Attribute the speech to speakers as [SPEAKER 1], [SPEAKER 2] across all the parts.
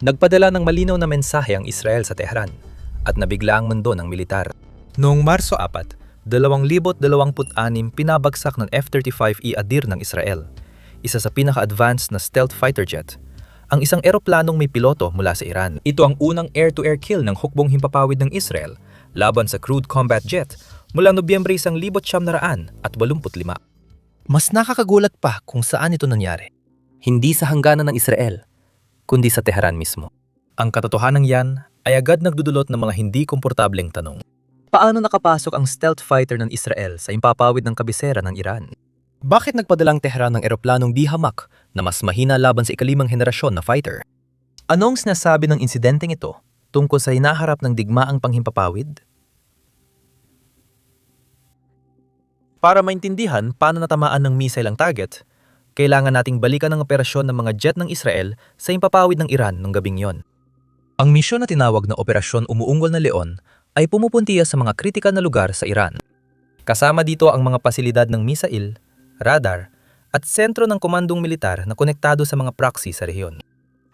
[SPEAKER 1] Nagpadala ng malinaw na mensahe ang Israel sa Tehran at nabigla ang mundo ng militar. Noong Marso 4, 2026 pinabagsak ng F-35E Adir ng Israel, isa sa pinaka-advanced na stealth fighter jet, ang isang eroplanong may piloto mula sa Iran. Ito ang unang air-to-air kill ng hukbong himpapawid ng Israel laban sa crude combat jet mula Nobyembre 1985. Mas nakakagulat pa kung saan ito nangyari. Hindi sa hangganan ng Israel, kundi sa Tehran mismo. Ang katotohanan yan ay agad nagdudulot ng mga hindi komportableng tanong. Paano nakapasok ang stealth fighter ng Israel sa impapawid ng kabisera ng Iran? Bakit nagpadala ang Tehran ng eroplanong di hamak na mas mahina laban sa ikalimang henerasyon na fighter? Anong sinasabi ng insidenteng ito tungkol sa hinaharap ng digmaang panghimpapawid? Para maintindihan paano natamaan ng missile ang target, kailangan nating balikan ang operasyon ng mga jet ng Israel sa impapawid ng Iran ng gabing yon. Ang misyon na tinawag na Operasyon Umuunggol na Leon ay pumupuntiya sa mga kritikal na lugar sa Iran. Kasama dito ang mga pasilidad ng misail, radar, at sentro ng komandong militar na konektado sa mga proxy sa rehiyon.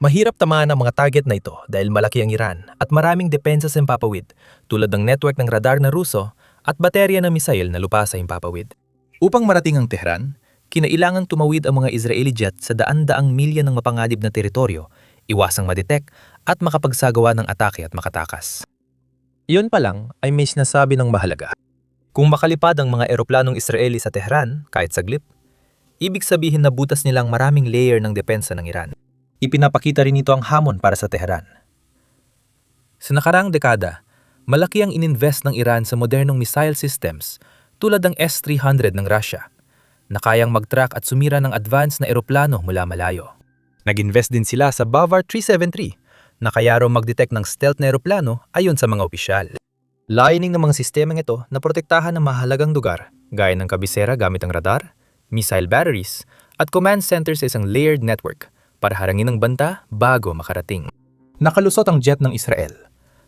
[SPEAKER 1] Mahirap tamaan ang mga target na ito dahil malaki ang Iran at maraming depensa sa impapawid tulad ng network ng radar na Ruso at baterya ng misail na lupa sa impapawid. Upang marating ang Tehran, kinailangang tumawid ang mga Israeli jet sa daan-daang milya ng mapanganib na teritoryo, iwasang madetect at makapagsagawa ng atake at makatakas. Iyon pa lang ay may sinasabi ng mahalaga. Kung makalipad ang mga eroplanong Israeli sa Tehran kahit saglit, ibig sabihin na butas nilang maraming layer ng depensa ng Iran. Ipinapakita rin ito ang hamon para sa Tehran. Sa nakaraang dekada, malaki ang ininvest ng Iran sa modernong missile systems tulad ng S-300 ng Russia, na kayang mag-track at sumira ng advanced na eroplano mula malayo. Nag-invest din sila sa Bavar 373 na kaya raw mag-detect ng stealth na eroplano ayon sa mga opisyal. Layunin ng mga sistemang ito na protektahan ng mahalagang lugar gaya ng kabisera gamit ang radar, missile batteries, at command center sa isang layered network para harangin ang banta bago makarating. Nakalusot ang jet ng Israel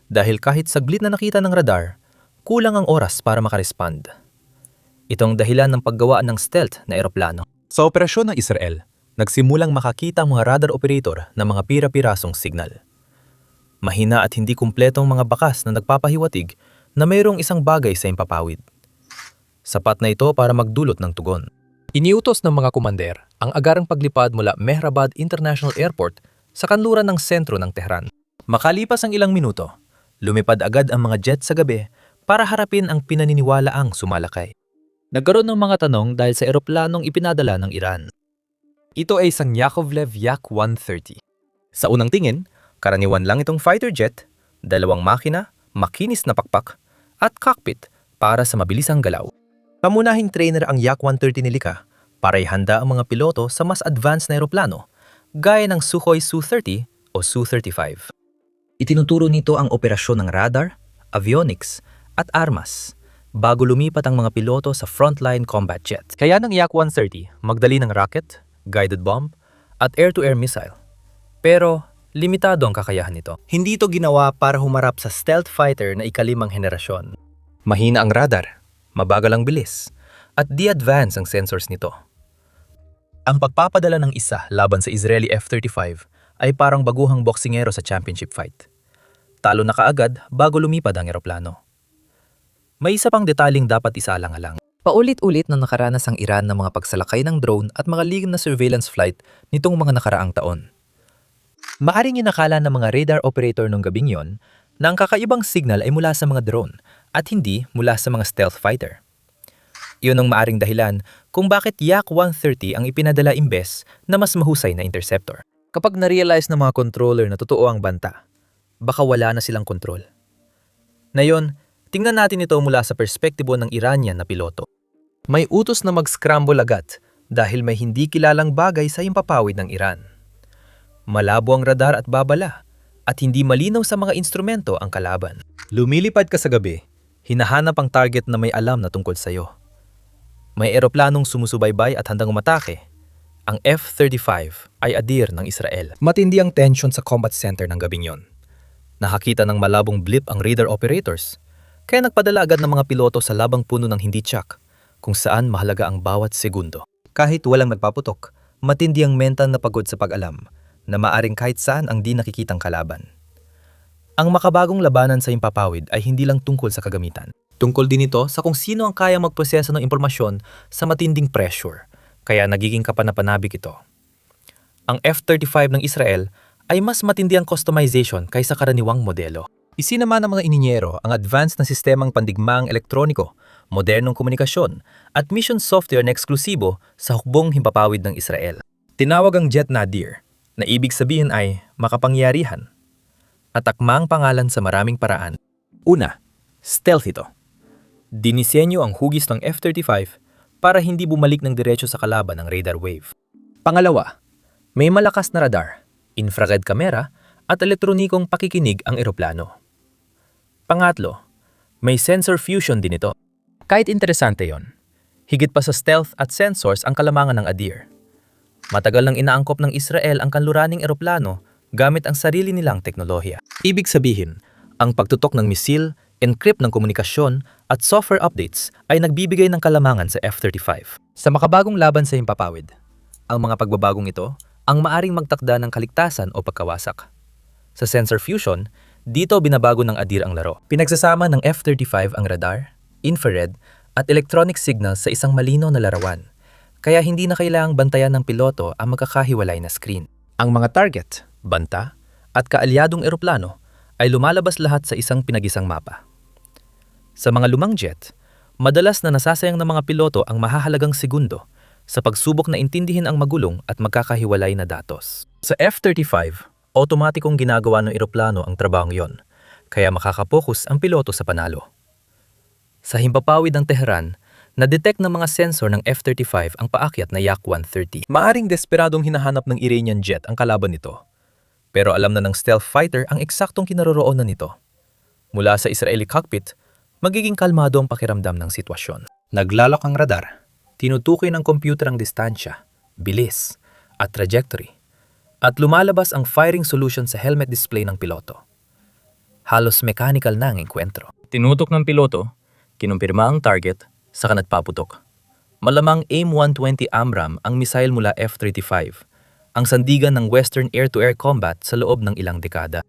[SPEAKER 1] dahil kahit saglit na nakita ng radar, kulang ang oras para makarespond. Ito ang dahilan ng paggawa ng stealth na eroplano. Sa operasyon ng Israel, nagsimulang makakita ang mga radar operator ng mga pira-pirasong signal. Mahina at hindi kumpletong mga bakas na nagpapahiwatig na mayroong isang bagay sa impapawid. Sapat na ito para magdulot ng tugon. Iniutos ng mga kumander ang agarang paglipad mula Mehrabad International Airport sa kanluran ng sentro ng Tehran. Makalipas ang ilang minuto, lumipad agad ang mga jet sa gabi para harapin ang pinaniniwalaang sumalakay. Nagkaroon ng mga tanong dahil sa eroplanong ipinadala ng Iran. Ito ay isang Yakovlev Yak-130. Sa unang tingin, karaniwan lang itong fighter jet, dalawang makina, makinis na pakpak, at cockpit para sa mabilisang galaw. Pamunahing trainer ang Yak-130 nilika para ihanda ang mga piloto sa mas advanced na eroplano, gaya ng Sukhoi Su-30 o Su-35. Itinuturo nito ang operasyon ng radar, avionics, at armas, bago lumipat ang mga piloto sa frontline combat jet. Kaya ng Yak-130, magdali ng rocket, guided bomb, at air-to-air missile. Pero, limitado ang kakayahan nito. Hindi ito ginawa para humarap sa stealth fighter na ikalimang henerasyon. Mahina ang radar, mabagal ang bilis, at di-advance ang sensors nito. Ang pagpapadala ng isa laban sa Israeli F-35 ay parang baguhang boksingero sa championship fight. Talo na kaagad bago lumipad ang eroplano. May isa pang detaling dapat isaalang-alang. Paulit-ulit na nakaranas ang Iran ng mga pagsalakay ng drone at mga legal na surveillance flight nitong mga nakaraang taon. Maaring inakala ng mga radar operator nung gabing yon na ang kakaibang signal ay mula sa mga drone at hindi mula sa mga stealth fighter. Iyon ang maaring dahilan kung bakit Yak-130 ang ipinadala imbes na mas mahusay na interceptor. Kapag na-realize ng mga controller na totoo ang banta, baka wala na silang kontrol. Ngayon, tingnan natin ito mula sa perspektibo ng Iranian na piloto. May utos na mag-scramble agad dahil may hindi kilalang bagay sa impapawid ng Iran. Malabo ang radar at babala at hindi malinaw sa mga instrumento ang kalaban. Lumilipad ka sa gabi, hinahanap ang target na may alam na tungkol sa'yo. May eroplanong sumusubaybay at handang umatake. Ang F-35 ay Adir ng Israel. Matindi ang tension sa combat center ng gabing yon. Nakakita ng malabong blip ang radar operators, kaya nagpadala agad ng mga piloto sa labang puno ng hindi tsak, kung saan mahalaga ang bawat segundo. Kahit walang nagpaputok, matindi ang mental na pagod sa pag-alam na maaring kahit saan ang di nakikitang kalaban. Ang makabagong labanan sa himpapawid ay hindi lang tungkol sa kagamitan. Tungkol din ito sa kung sino ang kaya magproseso ng impormasyon sa matinding pressure, kaya nagiging kapanapanabik ito. Ang F-35 ng Israel ay mas matindi ang customization kaysa karaniwang modelo. Isinama ng mga ininyero ang advanced na sistemang pandigmaang elektroniko, modernong komunikasyon, at mission software na eksklusibo sa hukbong himpapawid ng Israel. Tinawag ang jet Nadir, na ibig sabihin ay makapangyarihan, at akmang pangalan sa maraming paraan. Una, stealth ito. Dinisenyo ang hugis ng F-35 para hindi bumalik ng diretso sa kalaban ng radar wave. Pangalawa, may malakas na radar, infrared camera, at elektronikong pakikinig ang eroplano. Pangatlo, may sensor fusion din ito. Kahit interesante yon, higit pa sa stealth at sensors ang kalamangan ng Adir. Matagal nang inaangkop ng Israel ang kanluraning eroplano gamit ang sarili nilang teknolohiya. Ibig sabihin, ang pagtutok ng misil, encrypt ng komunikasyon, at software updates ay nagbibigay ng kalamangan sa F-35. Sa makabagong laban sa himpapawid, ang mga pagbabagong ito ang maaring magtakda ng kaligtasan o pagkawasak. Sa sensor fusion, dito binabago ng Adir ang laro. Pinagsasama ng F-35 ang radar, infrared, at electronic signals sa isang malinaw na larawan, kaya hindi na kailangang bantayan ng piloto ang magkakahiwalay na screen. Ang mga target, banta, at kaalyadong eroplano ay lumalabas lahat sa isang pinagisang mapa. Sa mga lumang jet, madalas na nasasayang ng mga piloto ang mahahalagang segundo sa pagsubok na intindihin ang magulong at magkakahiwalay na datos. Sa F-35, otomatikong ginagawa ng eroplano ang trabahong yon, kaya makakapokus ang piloto sa panalo. Sa himpapawid ng Tehran, na-detect ng mga sensor ng F-35 ang paakyat na Yak-130. Maaring desperadong hinahanap ng Iranian jet ang kalaban nito, pero alam na ng stealth fighter ang eksaktong kinaroroonan nito. Mula sa Israeli cockpit, magiging kalmado ang pakiramdam ng sitwasyon. Naglalak ang radar, tinutukoy ng computer ang distansya, bilis, at trajectory, at lumalabas ang firing solution sa helmet display ng piloto. Halos mechanical na ang enkwentro. Tinutok ng piloto, kinumpirma ang target, saka nagpaputok. Malamang AIM-120 AMRAAM ang missile mula F-35, ang sandigan ng Western air-to-air combat sa loob ng ilang dekada.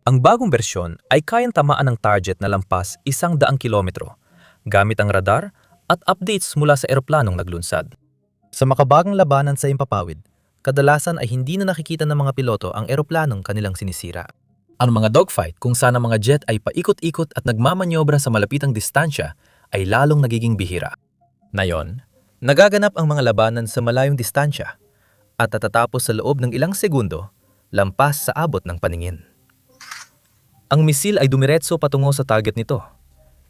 [SPEAKER 1] Ang bagong bersyon ay kayang tamaan ng target na lampas 100 kilometro, gamit ang radar at updates mula sa eroplanong naglunsad. Sa makabagong labanan sa himpapawid, kadalasan ay hindi na nakikita ng mga piloto ang eroplanong kanilang sinisira. Ang mga dogfight kung saan ang mga jet ay paikot-ikot at nagmamanyobra sa malapitang distansya ay lalong nagiging bihira. Ngayon, nagaganap ang mga labanan sa malayong distansya at natatapos sa loob ng ilang segundo, lampas sa abot ng paningin. Ang misil ay dumiretso patungo sa target nito,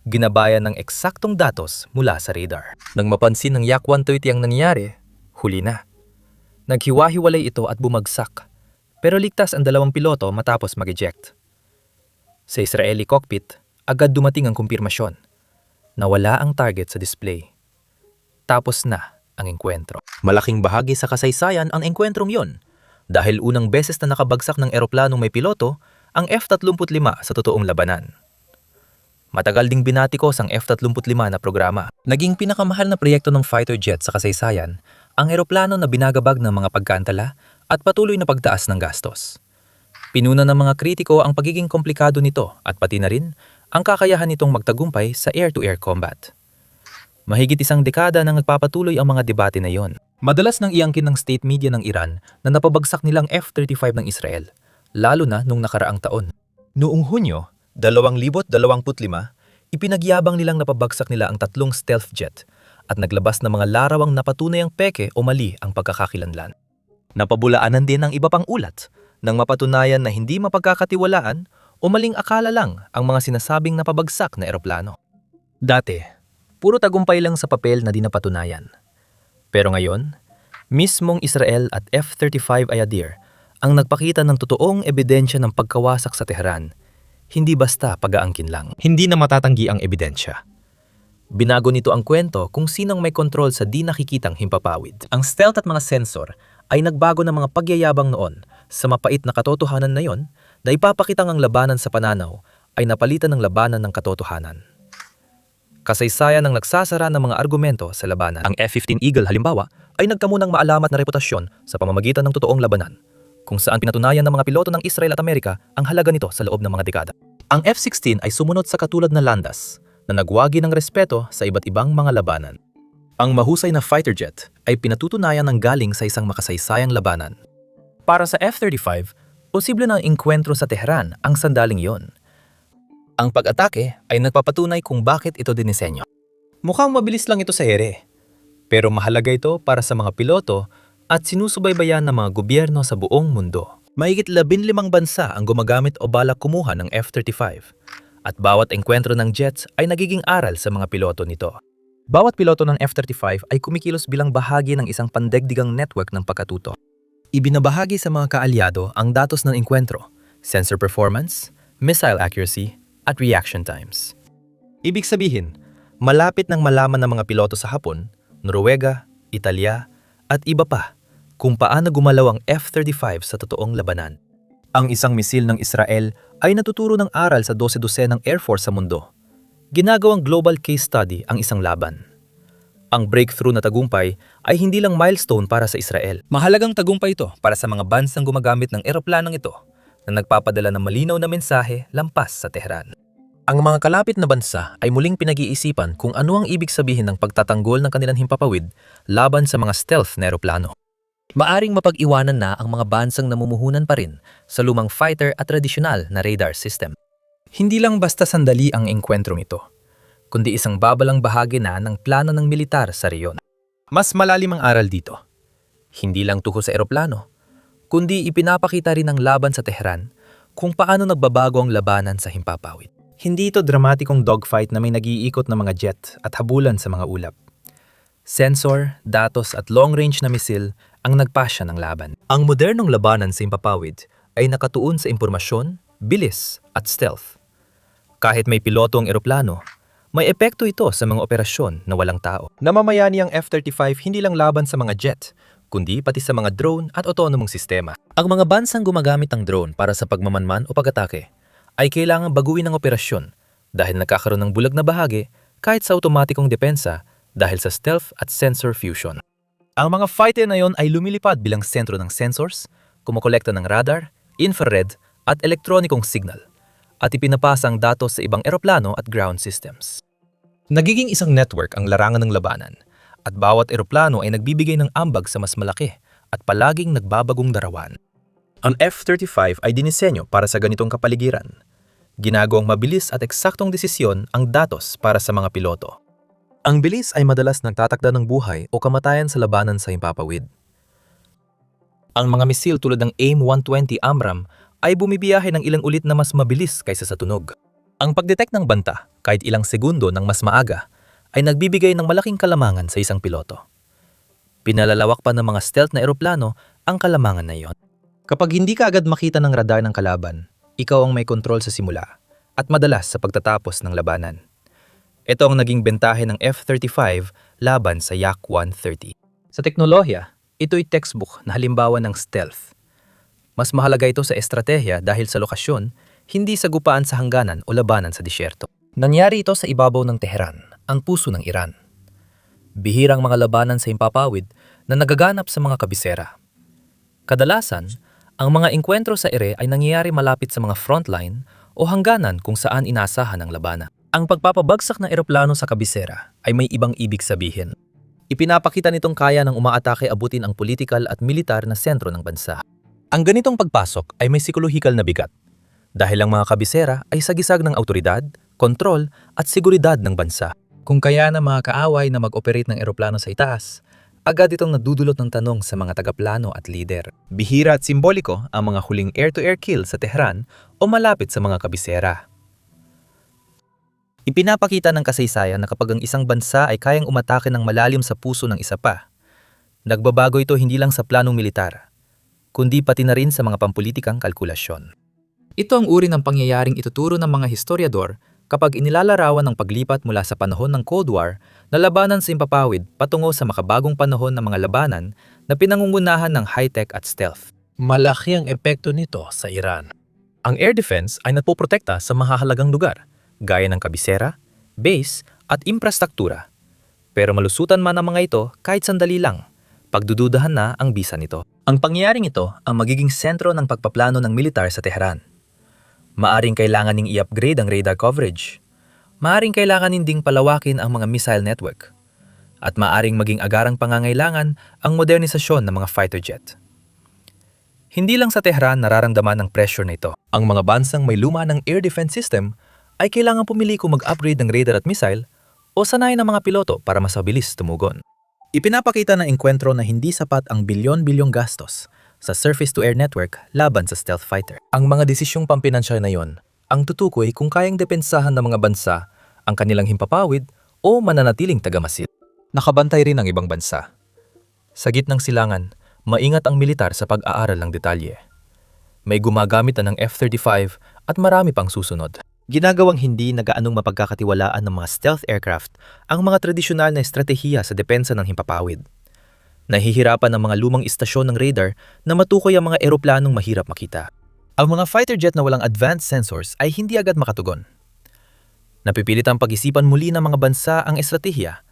[SPEAKER 1] ginabayan ng eksaktong datos mula sa radar. Nang mapansin ng Yak-130 ang nangyari, huli na. Naghiwa-hiwalay ito at bumagsak, pero ligtas ang dalawang piloto matapos mag-eject. Sa Israeli cockpit, agad dumating ang kumpirmasyon. Nawala ang target sa display. Tapos na ang engkwentro. Malaking bahagi sa kasaysayan ang engkwentrong yon, dahil unang beses na nakabagsak ng eroplanong may piloto ang F-35 sa totoong labanan. Matagal ding binatikos ang F-35 na programa. Naging pinakamahal na proyekto ng fighter jet sa kasaysayan ang eroplano na binagabag ng mga pagkaantala at patuloy na pagtaas ng gastos. Pinuna ng mga kritiko ang pagiging komplikado nito at pati na rin ang kakayahan nitong magtagumpay sa air-to-air combat. Mahigit isang dekada nang nagpapatuloy ang mga debate na iyon. Madalas nang iangkin ng state media ng Iran na napabagsak nilang F-35 ng Israel, lalo na nung nakaraang taon. Noong Hunyo 2025, ipinagyabang nilang napabagsak nila ang 3 stealth jet at naglabas ng mga larawang napatunayang peke o mali ang pagkakakilanlan. Napabulaanan din ang iba pang ulat nang mapatunayan na hindi mapagkakatiwalaan o maling akala lang ang mga sinasabing napabagsak na eroplano. Dati, puro tagumpay lang sa papel na di napatunayan. Pero ngayon, mismong Israel at F-35 Ayadir ang nagpakita ng totoong ebidensya ng pagkawasak sa Tehran, hindi basta pag-aangkin lang. Hindi na matatanggi ang ebidensya. Binago nito ang kwento kung sinong may kontrol sa di nakikitang himpapawid. Ang stealth at mga sensor ay nagbago ng mga pagyayabang noon sa mapait na katotohanan na yon na ipapakitang ang labanan sa pananaw ay napalitan ng labanan ng katotohanan. Kasaysayan ang nagsasara ng mga argumento sa labanan. Ang F-15 Eagle halimbawa ay nagkamunang maalamat na reputasyon sa pamamagitan ng totoong labanan, kung saan pinatunayan ng mga piloto ng Israel at Amerika ang halaga nito sa loob ng mga dekada. Ang F-16 ay sumunod sa katulad na landas na nagwagi ng respeto sa iba't ibang mga labanan. Ang mahusay na fighter jet ay pinatutunayan ng galing sa isang makasaysayang labanan. Para sa F-35, posible na engkwentro sa Tehran ang sandaling iyon. Ang pag-atake ay nagpapatunay kung bakit ito dinisenyo. Mukhang mabilis lang ito sa ere, pero mahalaga ito para sa mga piloto at sinusubaybayan ng mga gobyerno sa buong mundo. Mahigit 15 bansa ang gumagamit o balak kumuha ng F-35 at bawat engkwentro ng jets ay nagiging aral sa mga piloto nito. Bawat piloto ng F-35 ay kumikilos bilang bahagi ng isang pandaigdigang network ng pagkatuto. Ibinabahagi sa mga kaalyado ang datos ng engkwentro, sensor performance, missile accuracy, at reaction times. Ibig sabihin, malapit nang malaman ng mga piloto sa Hapon, Noruega, Italia, at iba pa kung paano gumalaw ang F-35 sa totoong labanan. Ang isang misil ng Israel ay natuturo ng aral sa 12-dosenang Air Force sa mundo. Ginagawang global case study ang isang laban. Ang breakthrough na tagumpay ay hindi lang milestone para sa Israel. Mahalagang tagumpay ito para sa mga bansang gumagamit ng eroplanong ito na nagpapadala ng malinaw na mensahe lampas sa Tehran. Ang mga kalapit na bansa ay muling pinag-iisipan kung ano ang ibig sabihin ng pagtatanggol ng kanilang himpapawid laban sa mga stealth na eroplano. Maaring mapag-iwanan na ang mga bansang namumuhunan pa rin sa lumang fighter at tradisyonal na radar system. Hindi lang basta sandali ang engkwentrong ito, kundi isang babalang bahagi na ng plano ng militar sa reyon. Mas malalim ang aral dito. Hindi lang tuho sa eroplano, kundi ipinapakita rin ng laban sa Tehran kung paano nagbabago ang labanan sa himpapawid. Hindi ito dramatikong dogfight na may nag-iikot na mga jet at habulan sa mga ulap. Sensor, datos at long-range na misil ang nagpasya ng laban. Ang modernong labanan sa himpapawid ay nakatuon sa impormasyon, bilis at stealth. Kahit may piloto ang eroplano, may epekto ito sa mga operasyon na walang tao. Namamayani ang F-35 hindi lang laban sa mga jet, kundi pati sa mga drone at autonomong sistema. Ang mga bansang gumagamit ng drone para sa pagmamanman o pag-atake ay kailangang baguhin ang operasyon dahil nagkakaroon ng bulag na bahagi kahit sa automatikong depensa dahil sa stealth at sensor fusion. Ang mga fighter na yon ay lumilipad bilang sentro ng sensors, kumukolekta ng radar, infrared at elektronikong signal at ipinapasa ang datos sa ibang eroplano at ground systems. Nagiging isang network ang larangan ng labanan at bawat eroplano ay nagbibigay ng ambag sa mas malaki at palaging nagbabagong darawan. Ang F-35 ay dinisenyo para sa ganitong kapaligiran. Ginagawang mabilis at eksaktong desisyon ang datos para sa mga piloto. Ang bilis ay madalas nagtatakda ng buhay o kamatayan sa labanan sa himpapawid. Ang mga misil tulad ng AIM-120 AMRAAM ay bumibiyahe ng ilang ulit na mas mabilis kaysa sa tunog. Ang pagdetect ng banta, kahit ilang segundo ng mas maaga, ay nagbibigay ng malaking kalamangan sa isang piloto. Pinalalawak pa ng mga stealth na eroplano ang kalamangan na iyon. Kapag hindi ka agad makita ng radar ng kalaban, ikaw ang may kontrol sa simula at madalas sa pagtatapos ng labanan. Ito ang naging bentahe ng F-35 laban sa Yak-130. Sa teknolohiya, ito'y textbook na halimbawa ng stealth. Mas mahalaga ito sa estratehiya dahil sa lokasyon, hindi sa gupaan sa hangganan o labanan sa disyerto. Nangyari ito sa ibabaw ng Tehran, ang puso ng Iran. Bihirang mga labanan sa himpapawid na nagaganap sa mga kabisera. Kadalasan, ang mga engkwentro sa ere ay nangyayari malapit sa mga frontline o hangganan kung saan inaasahan ang labanan. Ang pagpapabagsak ng eroplano sa kabisera ay may ibang ibig sabihin. Ipinapakita nitong kaya ng umaatake abutin ang politikal at militar na sentro ng bansa. Ang ganitong pagpasok ay may psikolohikal na bigat dahil ang mga kabisera ay sagisag ng awtoridad, kontrol at seguridad ng bansa. Kung kaya ng mga kaaway na mag-operate ng eroplano sa itaas, agad itong nadudulot ng tanong sa mga tagaplano at lider. Bihira at simboliko ang mga huling air-to-air kill sa Tehran o malapit sa mga kabisera. Ipinapakita ng kasaysayan na kapag ang isang bansa ay kayang umatake ng malalim sa puso ng isa pa, nagbabago ito hindi lang sa planong militar, kundi pati na rin sa mga pampulitikang kalkulasyon. Ito ang uri ng pangyayaring ituturo ng mga historiador kapag inilalarawan ng paglipat mula sa panahon ng Cold War na labanan sa himpapawid patungo sa makabagong panahon ng mga labanan na pinangungunahan ng high-tech at stealth. Malaki ang epekto nito sa Iran. Ang air defense ay nagpoprotekta sa mahahalagang lugar, gaya ng kabisera, base at infrastruktura. Pero malusutan man ang mga ito kahit sandali lang, pagdududahan na ang bisa nito. Ang pangyayaring ito ang magiging sentro ng pagpaplano ng militar sa Tehran. Maaring kailangan ning i-upgrade ang radar coverage. Maaring kailangan ding palawakin ang mga missile network. At maaring maging agarang pangangailangan ang modernisasyon ng mga fighter jet. Hindi lang sa Tehran nararamdaman ang pressure na ito. Ang mga bansang may luma ng air defense system ay kailangan pumili kung mag-upgrade ng radar at missile o sanayin ng mga piloto para mas mabilis tumugon. Ipinapakita ng engkwentro na hindi sapat ang bilyon-bilyong gastos sa surface-to-air network laban sa stealth fighter. Ang mga desisyong pampinansyal na yon ang tutukoy kung kayang depensahan ng mga bansa ang kanilang himpapawid o mananatiling tagamasid. Nakabantay rin ang ibang bansa. Sa gitnang silangan, maingat ang militar sa pag-aaral ng detalye. May gumagamit na ng F-35 at marami pang susunod. Ginagawang hindi nagaanong mapagkakatiwalaan ng mga stealth aircraft ang mga tradisyonal na estratehiya sa depensa ng himpapawid. Nahihirapan ang mga lumang istasyon ng radar na matukoy ang mga eroplanong mahirap makita. Ang mga fighter jet na walang advanced sensors ay hindi agad makatugon. Napipilit ang pag-isipan muli ng mga bansa ang estratehiya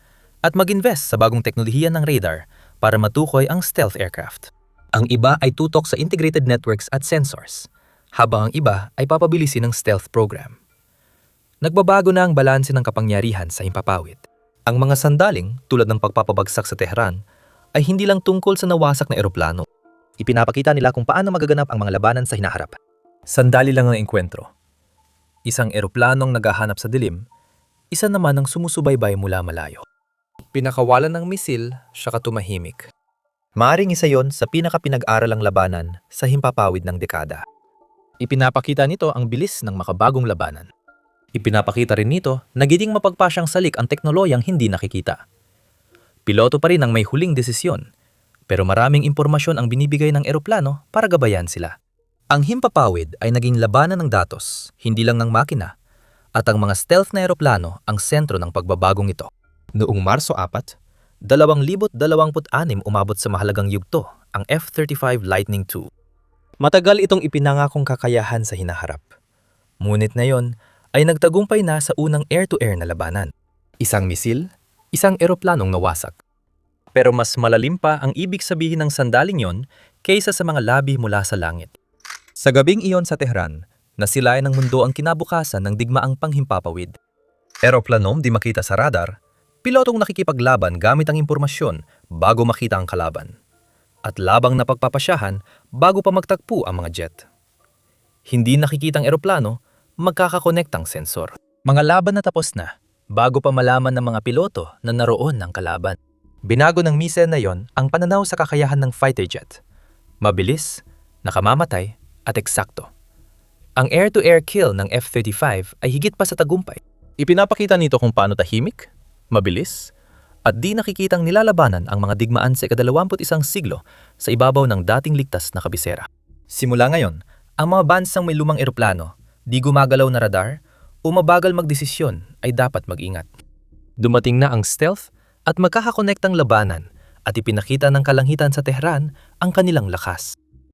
[SPEAKER 1] at mag-invest sa bagong teknolohiya ng radar para matukoy ang stealth aircraft. Ang iba ay tutok sa integrated networks at sensors, habang ang iba ay papabilisin ng stealth program. Nagbabago na ang balanse ng kapangyarihan sa himpapawid. Ang mga sandaling, tulad ng pagpapabagsak sa Tehran, ay hindi lang tungkol sa nawasak na eroplano. Ipinapakita nila kung paano magaganap ang mga labanan sa hinaharap. Sandali lang ang engkwentro. Isang eroplanong naghahanap sa dilim, isa naman ang sumusubaybay mula malayo. Pinakawalan ng misil, siya tumahimik. Maaring isa yon sa pinaka-pinag-aralang labanan sa himpapawid ng dekada. Ipinapakita nito ang bilis ng makabagong labanan. Ipinapakita rin nito na giging mapagpasyang salik ang teknolohiyang hindi nakikita. Piloto pa rin ang may huling desisyon, pero maraming impormasyon ang binibigay ng eroplano para gabayan sila. Ang himpapawid ay naging labanan ng datos, hindi lang ng makina, at ang mga stealth na eroplano ang sentro ng pagbabagong ito. Noong Marso 4, 2026 umabot sa mahalagang yugto ang F-35 Lightning II. Matagal itong ipinangakong kakayahan sa hinaharap. Ngunit ngayon ay nagtagumpay na sa unang air-to-air na labanan. Isang misil, isang eroplanong nawasak. Pero mas malalim pa ang ibig sabihin ng sandaling yon kaysa sa mga labi mula sa langit. Sa gabing iyon sa Tehran, nasilayan ng mundo ang kinabukasan ng digmaang panghimpapawid. Eroplanom di makita sa radar, pilotong nakikipaglaban gamit ang impormasyon bago makita ang kalaban. At labang napagpapasyahan bago pa magtagpo ang mga jet. Hindi nakikitang eroplano, magkakakonektang sensor. Mga laban na tapos na, bago pa malaman ng mga piloto na naroon ng kalaban. Binago ng missile na yon ang pananaw sa kakayahan ng fighter jet. Mabilis, nakamamatay, at eksakto. Ang air-to-air kill ng F-35 ay higit pa sa tagumpay. Ipinapakita nito kung paano tahimik, mabilis, at di nakikitang nilalabanan ang mga digmaan sa ika-21 siglo sa ibabaw ng dating ligtas na kabisera. Simula ngayon, ang mga bansang may lumang eroplano, di gumagalaw na radar, o mabagal magdesisyon ay dapat mag-ingat. Dumating na ang stealth at magkakakonektang labanan at ipinakita ng kalangitan sa Tehran ang kanilang lakas.